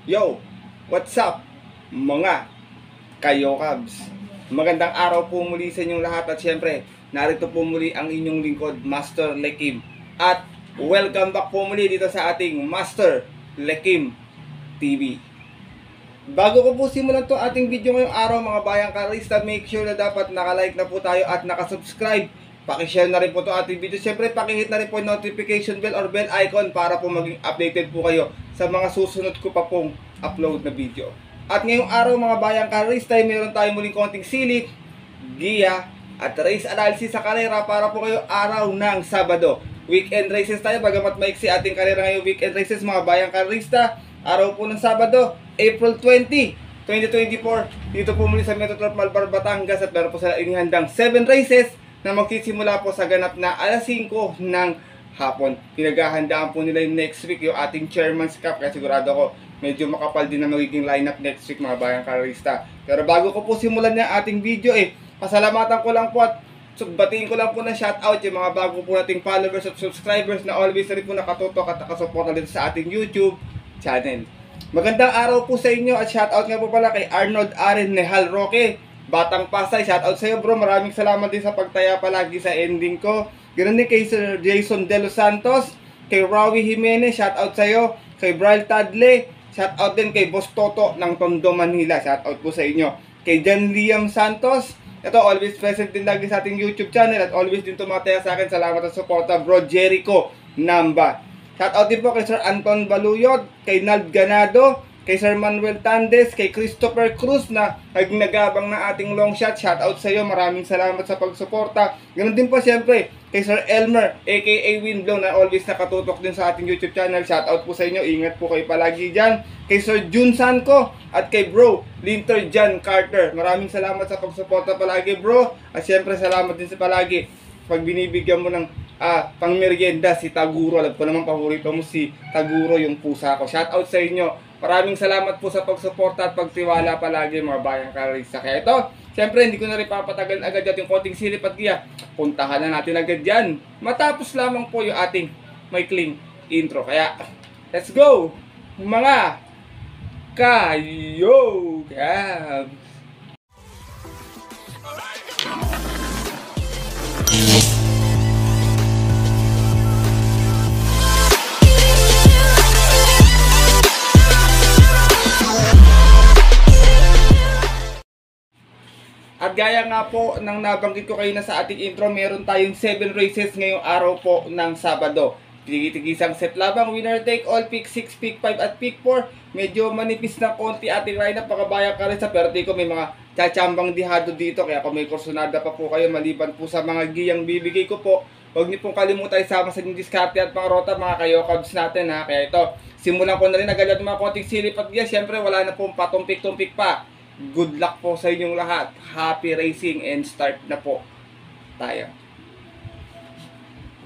Yo, what's up mga Kayokabs? Magandang araw po muli sa inyong lahat at syempre, narito po muli ang inyong lingkod, Master Lekim. At welcome back po muli dito sa ating Master Lekim TV. Bago ko po simulan to ating video ngayong araw mga bayang karista, make sure na dapat nakalike na po tayo at nakasubscribe. Pakishare na rin po ito ating video. Siyempre, pakihit na rin po yung notification bell or bell icon para po maging updated po kayo sa mga susunod ko pa pong upload na video. At ngayong araw mga bayang karista, meron tayo muling konting silip, giya, at race analysis sa karera para po kayo araw ng Sabado. Weekend races tayo, bagamat maiksi ating karera ngayong weekend races mga bayang karista. Araw po ng Sabado, April 20, 2024. Dito po muli sa Metro Turf Malbar, Batangas at meron po sila inihandang 7 races na magsisimula po sa ganap na alas 5 ng hapon. Pinaghahandaan po nila yung next week, yung ating Chairman's Cup, kaya sigurado ko medyo makapal din na magiging lineup next week mga bayang karista. Pero bago ko po simulan yung ating video pasalamatan ko lang po at batiin ko lang po na shoutout yung mga bago po nating followers at subscribers na always rin po nakatutok at nakasuporta dito sa ating YouTube channel. Magandang araw po sa inyo at shoutout nga po pala kay Arnold Aren Nehal Roque, Batang Pasay, shoutout sa iyo bro. Maraming salamat din sa pagtaya palagi sa ending ko. Ganoon din kay Sir Jason De Los Santos, kay Rawi Jimenez, shoutout sa iyo. Kay Brian Tadle, shoutout din kay Boss Toto ng Tondo, Manila, shoutout po sa inyo. Kay Jan Liam Santos, ito always present din lagi sa ating YouTube channel at always din tumataya sa akin. Salamat sa suporta bro. Jericho Namba, shoutout din po kay Sir Anton Baluyod, kay Nald Ganado, kay Sir Manuel Tandes, kay Christopher Cruz na nagabang na ating long shot. Shoutout sa iyo, maraming salamat sa pagsuporta. Ganoon din po siyempre kay Sir Elmer aka Windblow na always nakatutok din sa ating YouTube channel. Shoutout po sa inyo, ingat po kayo palagi dyan. Kay Sir Jun Sanco at kay Bro Linter John Carter, maraming salamat sa pagsuporta palagi bro. At siyempre salamat din sa palagi pag binibigyan mo ng pangmerienda si Taguro. Alam ko naman paborito mo si Taguro, yung pusa ko. Shoutout sa inyo. Maraming salamat po sa pagsuporta at pagtiwala palagi mga bayang karista. Kaya ito, siyempre hindi ko na rin papatagal agad yung konting silip at giya. Puntahan na natin agad yan. Matapos lamang po yung ating maikling intro. Kaya, let's go! Mga Kayokabs! At gaya nga po ng nabanggit ko kayo na sa ating intro, meron tayong 7 races ngayong araw po ng Sabado. Tigitigisang set labang, winner take all, pick 6, pick 5 at pick 4. Medyo manipis na konti ating lineup pagkabayang karisa, pero di ko may mga tsambang dihado dito. Kaya kung may kursunada pa po kayo maliban po sa mga giyang bibigay ko po, huwag niyo pong kalimutan isama sa inyong diskarte at mga rota mga Kayokabs natin ha. Kaya ito, simulan ko na rin agad mga konting silip at giya. Siyempre wala na pong patumpik-tumpik pa. Good luck po sa inyong lahat. Happy racing and start na po tayo.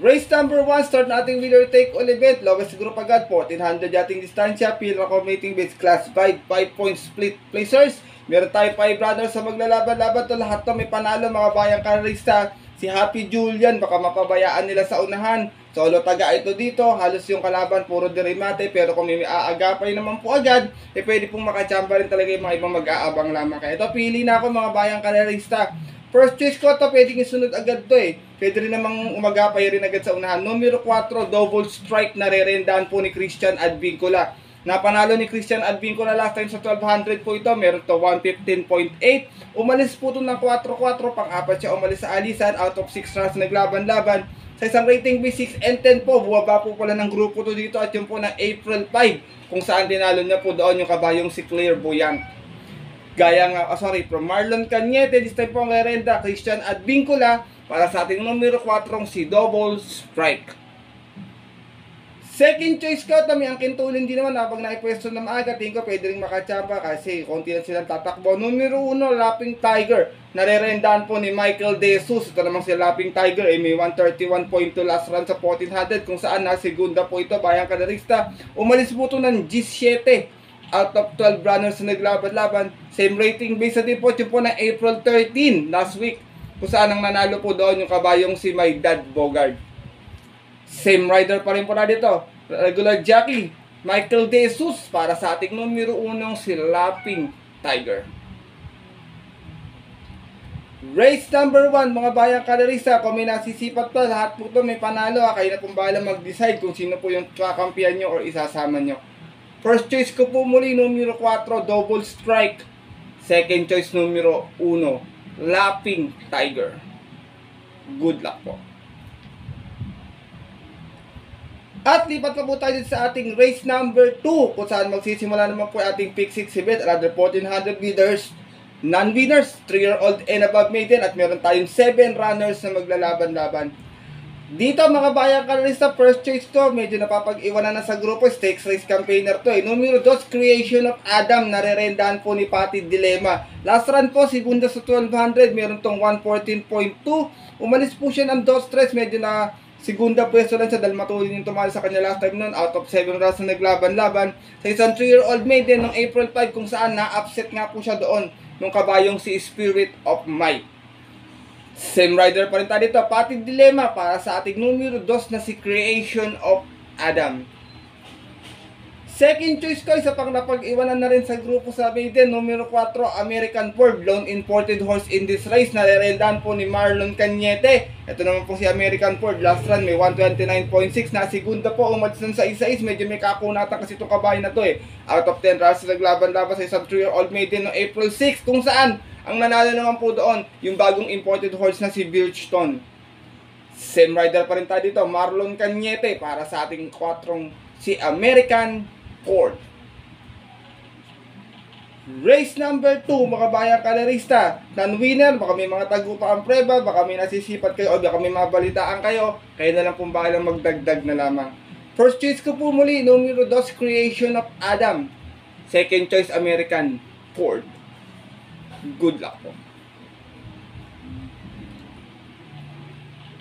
Race number 1, start na ating winner take all event. Lowest group agad, 1400 yating distansya. Pillar accommodating base class 5 point split placers. Meron tayo 5 runners sa maglalaban-laban. To lahat to may panalo mga bayang karista. Si Happy Julian, baka mapabayaan nila sa unahan. Solo taga ito dito, halos yung kalaban puro dirimate, pero kung may aagapay naman po agad, pwede pong makachamba rin talaga yung mga ibang mag-aabang lamang. Kaya ito, pili na ako mga bayang karerista. First choice ko ito, pwedeng isunod agad to Pwede rin namang umagapay rin agad sa unahan. Numero 4, double strike na re-rendahan po ni Christian Advincula. Napanalo ni Christian Advincula last time sa 1200 po ito, meron to 115.8. Umalis po ito ng 4-4, pang-apat siya umalis sa alisan, out of 6 rounds naglaban-laban. Sa isang rating B6 and 10 po, buwaba po pala ng grupo to dito at yung po ng April 5, kung saan dinalo niya po doon yung kabayong si Clairvoyant. Gaya nga, from Marlon Cañete, this time po ang rerenda, Christian Advincula, para sa ating numero 4, si Double Strike. Second choice ko, may ang kintulin din naman habang naipwesto na maaga. Tingin ko pwede rin makachamba kasi konti lang silang tatakbo. Numero 1, Lapping Tiger. Narerendahan po ni Michael De Jesus. Ito namang si Lapping Tiger may 131.2 last run sa 1400 kung saan segunda po ito bayang kadarista. Umalis po ito ng G7 out of 12 runners na naglaban-laban. Same rating base sa depot yung po ng April 13 last week kung saan ang nanalo po doon yung kabayong si My Dad Bogard. Same rider pa rin po na dito. Regular jockey, Michael De Jesus para sa ating numero 1 si Laughing Tiger. Race number 1, mga bayang kalarista, kung may nasisipat pa, lahat po ito may panalo. Kayo na pong bahala mag-decide kung sino po yung kakampiyan nyo or isasama nyo. First choice ko po muli, numero 4, Double Strike. Second choice, numero 1, Laughing Tiger. Good luck po. At lipat pa po tayo sa ating race number 2, kung saan magsisimula naman po ating pick 6 event, another 1400 meters. Non-winners, 3-year-old and above maiden, at meron tayong 7 runners na maglalaban-laban. Dito mga bayang kalarista, first choice ko, medyo napapag-iwanan na sa grupo, stakes race campaigner to Numero 2, Creation of Adam, narerendahan po ni Patty Dilemma. Last run po, segunda sa 1200, meron tong 114.2. Umalis po siya ng 2-3, medyo na segunda pwesto lang siya dahil matuloy yung tumalo sa kanya last time noon, out of 7 runs na naglaban-laban. Sa isang 3-year-old maiden noong April 5, kung saan na-upset nga po siya doon nung kabayong si Spirit of Might. Same rider pa rin tayo dito, Patty Dilemma para sa ating numero 2 na si Creation of Adam. Second choice ko, isa pang napag-iwanan na rin sa grupo sa maiden, numero 4, American Ford, lone imported horse in this race, narerendahan po ni Marlon Cañete. Ito naman po si American Ford, last run may 129.6, na segunda po, umalis sa isa-is, medyo may kakunatan kasi itong kabayo na to Out of 10 runs naglaban-laban sa isang 3-year-old maiden no April 6, kung saan ang nanalo naman po doon, yung bagong imported horse na si Birchton. Same rider pa rin tayo dito, Marlon Cañete para sa ating 4 si American Ford. Race number 2, mga bayang kalarista, non-winner, baka may mga tagupa ang preba, baka may nasisipat kayo o baka may mabalitaan kayo, kayo na lang pong bahalang magdagdag na lamang. First choice ko po muli, numero 2, Creation of Adam. Second choice, American Ford. Good luck po.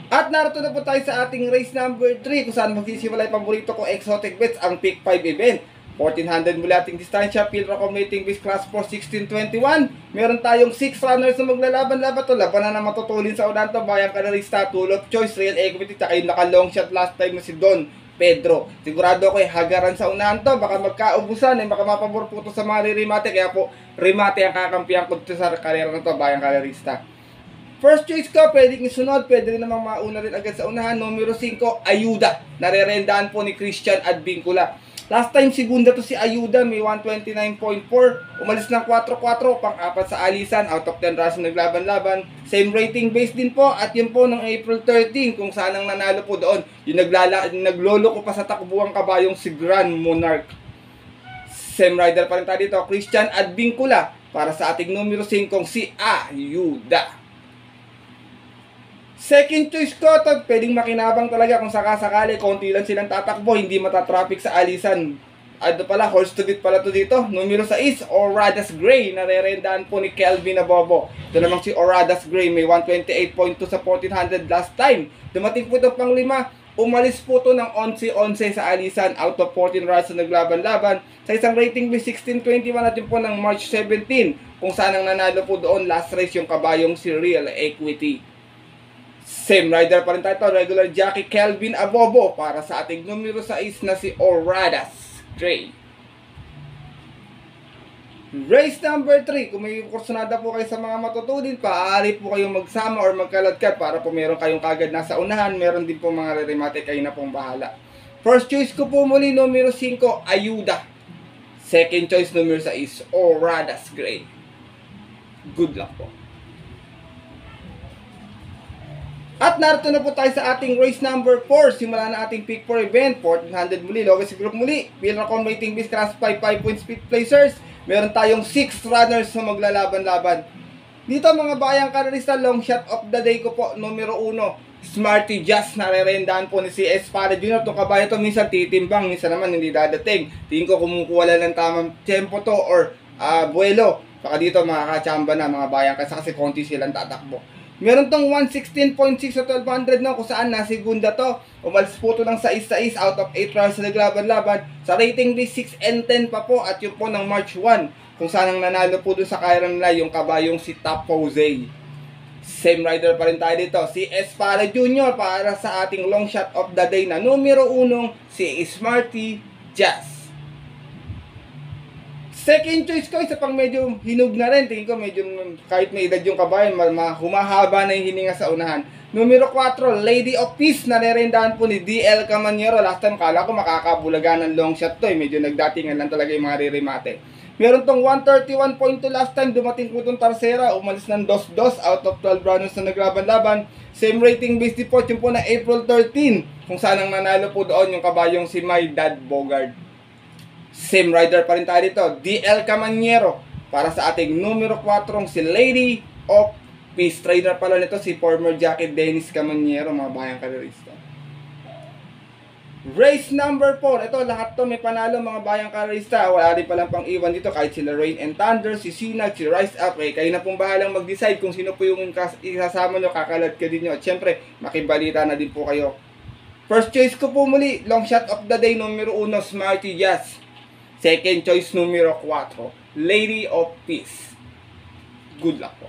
At narito na po tayo sa ating race number 3, kung saan magsisimula yung paborito ko exotic bets, ang pick 5 event. 1400 mula ating distansya, field accommodating base class 4, 1621. Meron tayong 6 runners na maglalaban-laban to. Laban na matutulin sa unahan to, bayang kalarista, tool of choice, real equity, tsaka yung naka-long shot last time na si Don Pedro. Sigurado ko hagaran sa unahan to, baka magkaubusan, baka mapabor po to sa mga rimate, kaya po rimate ang kakampihan ko sa karera na to, bayang kalarista. First choice ko, pwedeng isunod, pwede rin namang mauna rin agad sa unahan, numero 5, Ayuda. Narerendahan po ni Christian Advincula. Last time, segunda to si Ayuda, may 129.4. Umalis ng 4-4, pang-apat sa alisan, out of 10 runs naglaban-laban. Same rating base din po, at yun po ng April 13, kung saan ang nanalo po doon. Yung naglolo ko pa sa takbuang kabayong si Grand Monarch. Same rider pa rin tayo dito, Christian Advincula, para sa ating numero 5, si Ayuda. Second choice ko, to, pwedeng makinabang talaga kung sakasakali, konti lang silang tatakbo, hindi matatraffic sa alisan. Ano pala, horse to beat pala to dito. Numero 6, Oradas Gray, narerendahan po ni Kelvin Abobo. Ito namang si Oradas Gray, may 128.2 sa 1400 last time. Dumating po itong pang 5, umalis po to ng 11-11 sa alisan, out of 14 runs na naglaban-laban. Sa isang rating by 1621 natin po ng March 17, kung saan ang nanalo po doon last race yung kabayong si Real Equity. Same rider pa rin tayo, regular jockey Kelvin Abobo para sa ating numero 6 na si Oradas Gray. Race number 3, kung may kursunada po kayo sa mga matutulin, maaari po kayong magsama or magkaladkad para po meron kayong kagad nasa unahan, meron din po mga re-remate, kayo na pong bahala. First choice ko po muli, numero 5, Ayuda. Second choice, numero 6, Oradas Gray. Good luck po. At narito na po tayo sa ating race number 4. Simula na ating pick 4 event. 1400 muli, lowest group muli. Field accommodating base class 5 5-point speed placers. Meron tayong 6 runners na maglalaban-laban. Dito mga bayang kalarista, long shot of the day ko po, numero 1. Smarty Jazz, narerendahan po ni si Espada Jr. Itong kabayo to, minsan titimbang, minsan naman hindi dadating. Tingin ko kumukuha lang ng tamang tempo to or buwelo. Baka dito makakachamba na mga bayang kasi konti silang tatakbo. Meron tong 116.6 sa 1200 na kung saan nasigunda to. Umalis po to ng 6-6 out of 8 rounds na naglaban-laban. Sa rating base 6 and 10 pa po at yun po ng March 1. Kung saan ang nanalo po doon sa kairan nila yung kabayong si Top Jose. Same rider pa rin tayo dito, si Espada Jr. para sa ating long shot of the day na numero 1, si Smarty Jazz. Second choice ko, isa pang medyo hinug na rin. Tingin ko medyo kahit may edad yung kabayan, humahaba na yung hininga sa unahan. Numero 4, Lady of Peace, narerendahan po ni DL Camaniero. Last time, kala ko makakabulaga ng long shot to. Medyo nagdatingan lang talaga yung mga ririmate. Meron tong 131.2 last time. Dumating po itong Tarsera. Umalis ng 2-2 out of 12 runners na naglaban-laban. Same rating based report yung po na April 13. Kung saan ang nanalo po doon yung kabayong si My Dad Bogard. Same rider pa rin tayo dito. DL Camaniero. Para sa ating numero 4, si Lady of Peace. Trainer pala nito si former jockey Dennis Camaniero, mga bayang karerista. Race number 4. Ito, lahat to may panalo, mga bayang karerista. Wala rin palang pang iwan dito. Kahit sila Rain and Thunder, si Sinag, si Rise Up. Kayo na pong bahalang mag-decide kung sino po yung isasama nyo, kakalat ka din nyo. At syempre, makibalita na din po kayo. First choice ko po muli, long shot of the day, numero 1, Smarty Jazz. Second choice, numero 4, Lady of Peace. Good luck po.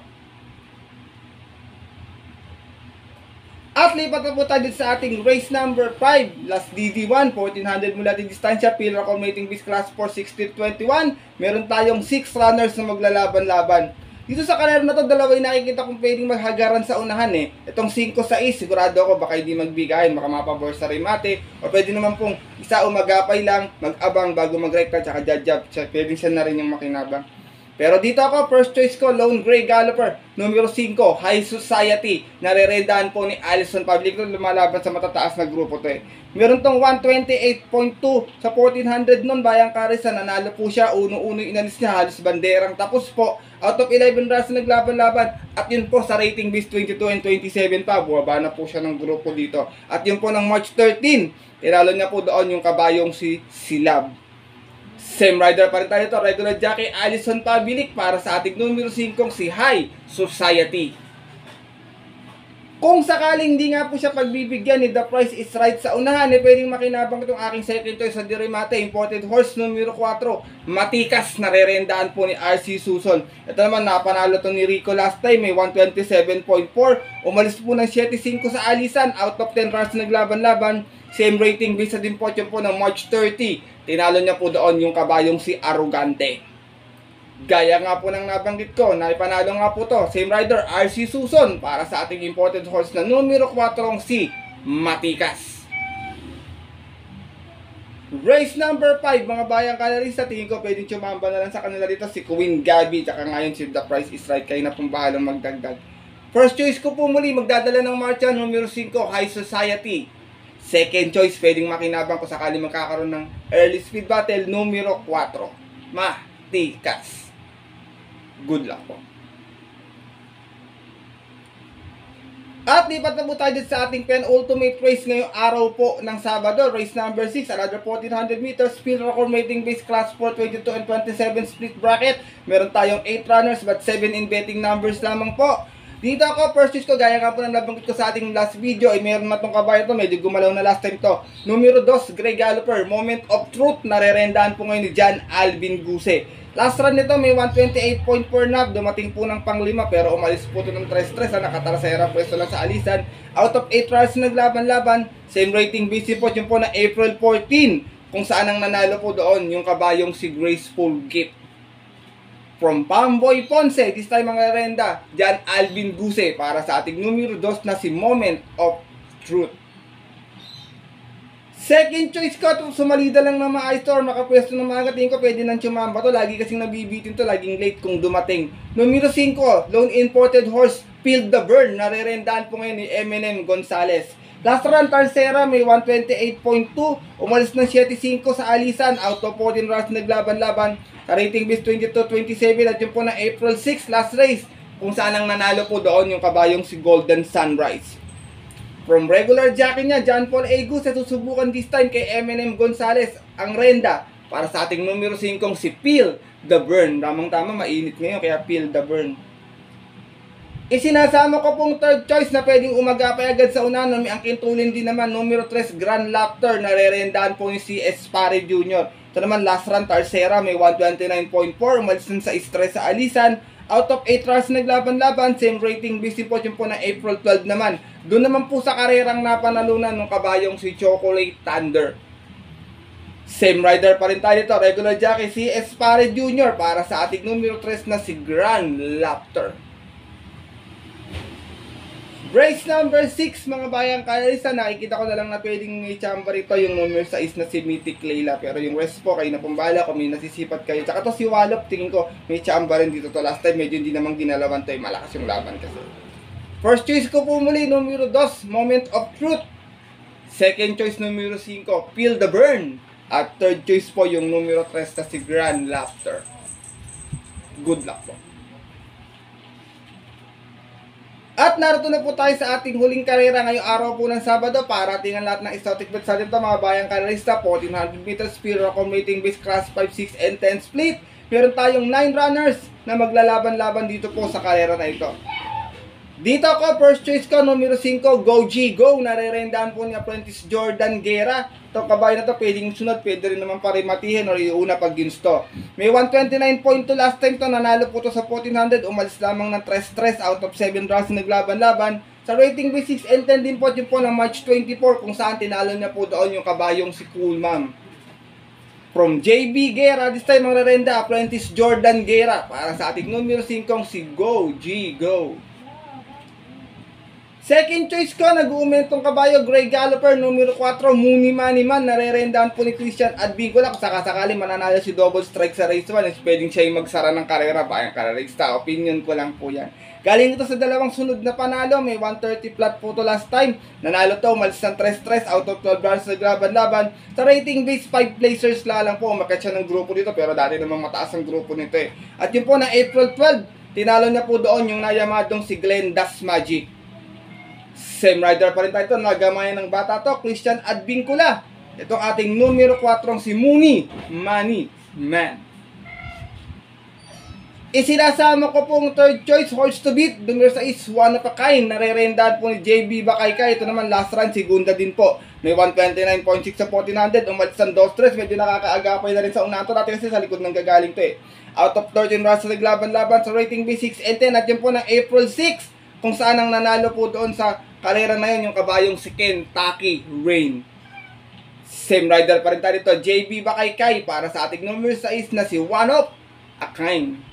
At lipat na po tayo sa ating race number 5. Last DD1, 1400 mula din distansya. Field record mating base class 460-21. Meron tayong 6 runners na maglalaban-laban. Dito sa karera na to, dalawa yung nakikita kong pwedeng maghagaran sa unahan eh. Itong 5-6, sigurado ako baka hindi magbigayin, baka mapabor sa remate. O pwede naman pong isa umagapay lang, mag-abang bago mag-rekta, tsaka jab-jab. Pwede siya na rin yung makinabang. Pero dito ako, first choice ko, Lone Grey Galloper, numero 5, High Society. Narerendahan po ni Allison Public. Lumalaban sa matataas na grupo to eh. Meron tong 128.2 sa 1400 nun, bayang Karisa. Nanalo po siya, uno-uno inalis niya, halos banderang tapos po. Out of 11 runs na naglaban-laban. At yun po sa rating base 22 and 27 pa, buwaba na po siya ng grupo dito. At yun po ng March 13, tinalo niya po doon yung kabayong si Silab. Same rider pa rin tayo ito, regular jockey Allison Pabilik para sa ating numero 5, si High Society. Kung sakaling hindi nga po siya pagbibigyan ni The Price is Right sa unahan, eh pwedeng makinabang itong aking second choice sa Dirimate, imported horse numero 4, Matikas, narerendaan po ni RC Suson. Ito naman, napanalo to ni Rico last time, may 127.4, umalis po ng 7.5 sa Alisan, out of 10 runs naglaban-laban. Same rating based sa din po ng March 30. Tinalo niya po doon yung kabayong si Arrogante. Gaya nga po ng nabanggit ko, naipanalo nga po to. Same rider, RC Suson para sa ating imported horse na numero 4, si Matikas. Race number 5, mga bayang kalarista, tingin ko pwedeng tsumamba na lang sa kanila dito si Queen Gabby, tsaka ngayon si The Price is Right. Kayo na pong bahalang magdagdag. First choice ko po muli, magdadala ng marcha, numero 5, High Society. Second choice, pwedeng makinabang ko sakali magkakaroon ng early speed battle, numero 4, Matikas. Good luck po. At lipat na po tayo sa ating penultimate race ngayong araw po ng Sabado. Race number 6, another 1400 meters, field record mating base class 4, 22 and 27 split bracket. Meron tayong 8 runners but 7 in betting numbers lamang po. Dito ako, first choice ko, gaya nga po ng nabanggit ko sa ating last video, ay meron na itong kabayo to, medyo gumalaw na last time to. Numero 2, Grey Galloper, Moment of Truth, narerendahan po ngayon ni John Alvin Guse. Last run nito, may 128.4 nab, dumating po ng pang-5, pero umalis po ito ng 3-3, nakatarasera pwesto lang sa Alisan. Out of 8 runs naglaban-laban, same rating base po yung po na April 14, kung saan ang nanalo po doon yung kabayong si Graceful Gift. From Pamboy Ponce, this time mga renda, John Alvin Guse para sa ating numero 2 na si Moment of Truth. Second choice ko, sumalida lang na maayos to or makapwesto ng mga gating ko, pwede nang tsumamba to. Lagi kasing nabibitin to, laging late kung dumating. Numero 5, Lone Imported Horse, Field the Burn, narerendaan po ngayon ni Eminem Gonzalez. Last run, Tarsera, may 128.2, umalis ng 7.5 sa Alisan, out of 14 runs naglaban-laban. Sa rating base 22-27 at yung po na April 6 last race, kung saan ang nanalo po doon yung kabayong si Golden Sunrise. From regular jockey niya, John Paul Agus, sa susubukan this time kay Eminem Gonzalez, ang renda para sa ating numero 5, si Feel the Burn. Tamang-tama, mainit ngayon, kaya Feel the Burn. Isinasama ko pong third choice na pwedeng umagapay agad sa unahan. May angkin tulin din naman, numero 3, Grand Laughter, narerendahan po ni si Espare Jr. Ito naman, last run, Tarsera, may 129.4, umalis sa stress sa Alisan. Out of 8 runs naglaban-laban, same rating busy po yung po na April 12 naman. Doon naman po sa karerang napanalunan ng kabayong si Chocolate Thunder. Same rider pa rin tayo dito, regular jockey si Espare Jr. para sa ating numero 3 na si Grand Lapter. Race number 6 mga bayang kalista, nakikita ko na lang na pwedeng may chamba rito yung numero 6 na si Mythic Layla, pero yung rest po kayo na pumbala kung may nasisipat kayo. Tsaka to si Wallop, tingin ko may chamba rin dito to. Last time medyo hindi namang ginalawan to, malakas yung laban kasi. First choice ko po muli, numero 2, Moment of Truth. Second choice, numero 5, Feel the Burn. At third choice po yung numero 3 na si Grand Laughter. Good luck po. At narito na po tayo sa ating huling karera ngayong araw po ng Sabado para tingnan lahat ng exotic bets sa dito mga bayang karerista. 1400 meters speed, accommodating base class 5, 6, and 10 split. Meron tayong 9 runners na maglalaban-laban dito po sa karera na ito. Dito ako, first choice ko, numero 5, Go G Go. Narerendahan po ni Apprentice Jordan Guerra. Itong kabayo na to, pwedeng sunod, pwede rin naman parimatihin o iuna pag ginsto. May 129.2 last time to, nanalo po to sa 1400, umalis lamang ng 3-3 out of 7 rounds na naglaban-laban. Sa rating B6 and 10 din po, yun po ng March 24, kung saan tinalo niya po doon yung kabayong si Cool Ma'am. From JB Guerra, this time ang rerenda, Apprentice Jordan Guerra, para sa ating numero 5, si Go G Go. Second choice ko, nag-uumentong kabayo, Grey Galloper, numero 4, Muni Money Man. Narerendahan po ni Christian Advincula. Kung sakasakali mananalo si Double Strike sa race 1, pwedeng siya yung magsara ng karera, bayang karerista. Opinion ko lang po yan. Galing ito sa dalawang sunod na panalo, may 130 flat po to last time. Nanalo to, umalis ng 3-3 out of 12 rounds na laban-laban. Sa rating base, 5 placers lang po, umakyat siya ng grupo dito, pero dati namang mataas ang grupo nito eh. At yun po na April 12, tinalo niya po doon yung nayamadong si Glenn Das Magic. Same rider pa rin tayo ito, nagamayan ng bata to, Christian Advincula. Itong ating numero 4, si Muni Money Man. Isinasama ko pong third choice, horse to beat, numero 6, One of a Kind. Narerendahan po ni JB Bakaykay. Ito naman last run, segunda din po. May 129.6 sa 1400, umalis ng 2-3, medyo nakakaagapay na rin sa unahan to. Dati kasi sa likod ng gagaling to eh. Out of 13 rounds sa naglaban-laban sa rating B6 and 10, at yun po ng April 6, kung saan ang nanalo po doon sa karera na yun, yung kabayong si Kentucky Rain. Same rider pa rin tayo dito, JB Bakaykay, para sa ating numero 6 na si One of a Kind.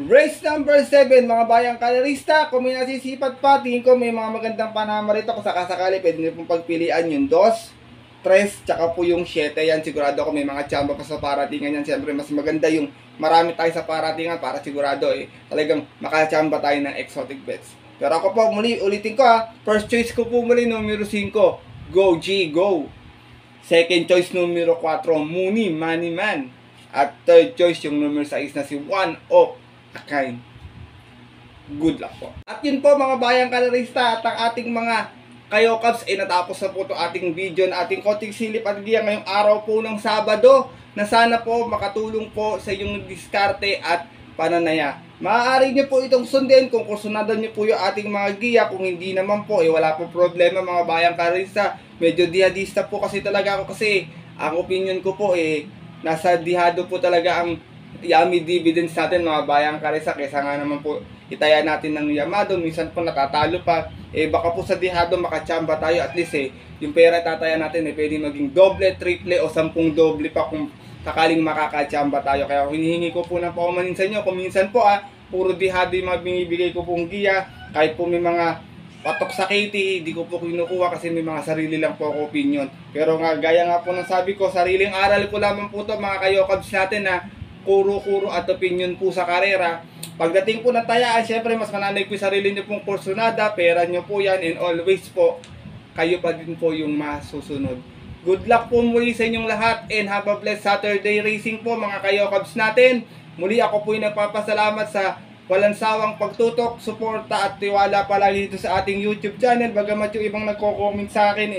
Race number 7, mga bayang karerista, kung may nasisipat pa, tingin ko may mga magandang panama rito. Kung sakasakali, pwede nyo pong pagpilian yung 2, 3, tsaka po yung 7. Yan, sigurado ko may mga tsamba pa sa paratingan yan. Siyempre, mas maganda yung marami tayo sa paratingan para sigurado talagang makachamba tayo ng exotic bets. Pero ako po, muli, ulitin ko first choice ko po muli, numero 5, Go G Go. Second choice, numero 4, Muni Money Man. At third choice, yung numero 6 na si One of a Kind. Good luck po. At yun po mga bayang karerista, at ang ating mga kayokaps ay natapos na po ito ating video na ating konting silip at giya ngayong araw po ng Sabado, na sana po makatulong po sa inyong diskarte at pananaya. Maaari nyo po itong sundin kung kursunadan nyo po yung ating mga giya. Kung hindi naman po, wala po problema mga bayang karerista. Medyo dihadista po kasi talaga ako, kasi ang opinion ko po nasa dihado po talaga ang yummy dividends natin mga bayang karerista, kaysa nga naman po itaya natin ng yamado, minsan po natatalo pa. Baka po sa dihado makachamba tayo, at least yung pera tataya natin pwede maging doble, triple o 10 doble pa kung sakaling makakachamba tayo. Kaya hinihingi ko po ng paumanin sa inyo, kung minsan po puro dihado yung mga binibigay ko pong giya, kahit po may mga patok sa KT, di ko po kinukuha kasi may mga sarili lang po ako opinion. Pero nga, gaya nga po ng sabi ko, sariling aral ko lamang po to mga kayokabs natin na kuro-kuro at opinion po sa karera. Pagdating po ng tayaan, syempre mas mananay po yung sarili nyo pong kursunada, pera nyo po yan, and always po, kayo pa din po yung masusunod. Good luck po muli sa inyong lahat, and have a blessed Saturday racing po mga kayokabs natin. Muli ako po yung nagpapasalamat sa walang sawang pagtutok, suporta at tiwala palagi dito sa ating YouTube channel. Bagamat yung ibang nagko-comment sa akin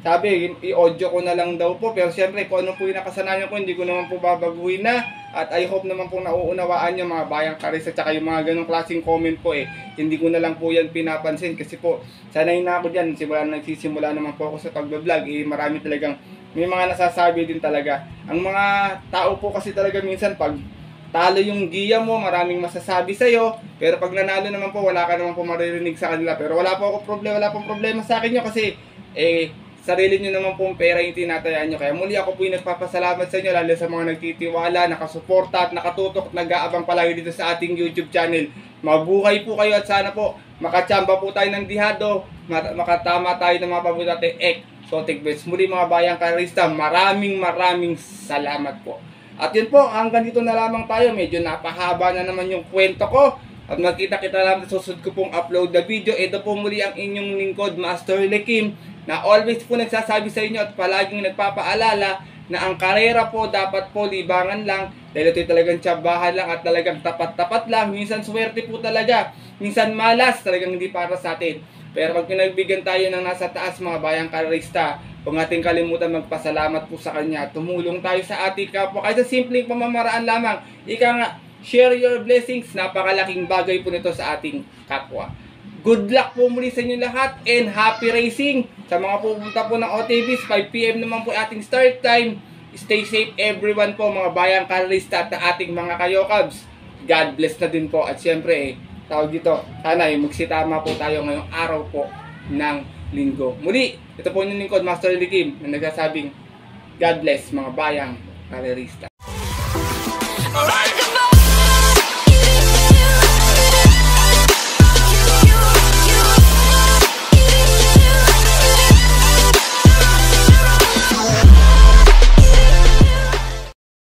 sabi, i-audio ko na lang daw po. Pero siyempre, kung ano po yung nakasanayan ko, hindi ko naman po babaguhin na. At I hope naman po nauunawaan nyo mga bayang karerista, at saka yung mga ganong klaseng comment po hindi ko na lang po yan pinapansin. Kasi po, sanay na ako dyan. Nagsisimula naman po ako sa pag-vlog. Marami talagang, may mga nasasabi din talaga. Ang mga tao po kasi talaga minsan, pag talo yung giya mo, maraming masasabi sa'yo. Pero pag nanalo naman po, wala ka naman po maririnig sa kanila. Pero wala pong problema sa akin nyo, kasi sarili nyo naman pong pera yung tinatayaan nyo. Kaya muli ako po yung nagpapasalamat sa inyo, lalo sa mga nagtitiwala, nakasuporta at nakatutok at nag-aabang palagi dito sa ating YouTube channel. Mabuhay po kayo at sana po makachamba po tayo ng dihado, makatama tayo ng mga paborito natin exotic bets. Muli mga bayang karista, maraming salamat po. At yun po, hanggang dito na lamang tayo. Medyo napahaba na naman yung kwento ko. At magkita-kita lang sa susunod ko pong upload na video. Ito po muli ang inyong lingkod, Master Lekim, na always po nagsasabi sa inyo at palaging nagpapaalala na ang karera po dapat po libangan lang. Dahil ito'y talagang tsabahan lang at talagang tapat-tapat lang. Minsan swerte po talaga. Minsan malas, talagang hindi para sa atin. Pero pag pinagbigyan tayo ng nasa taas mga bayang karista, huwag natin kalimutan magpasalamat po sa Kanya. Tumulong tayo sa ating kapwa. Kahit sa simpleng pamamaraan lamang. Ika nga, share your blessings. Napakalaking bagay po nito sa ating kapwa. Good luck po muli sa inyo lahat and happy racing. Sa mga pupunta po ng OTVs, 5 PM naman po ating start time. Stay safe everyone po mga bayang karista at ating mga kayokabs. God bless na din po. At syempre tawag dito, sana magsitama po tayo ngayong araw po ng linggo. Muli, ito po yung lingkod, Master Lekim, na nagsasabing God bless mga bayang karista.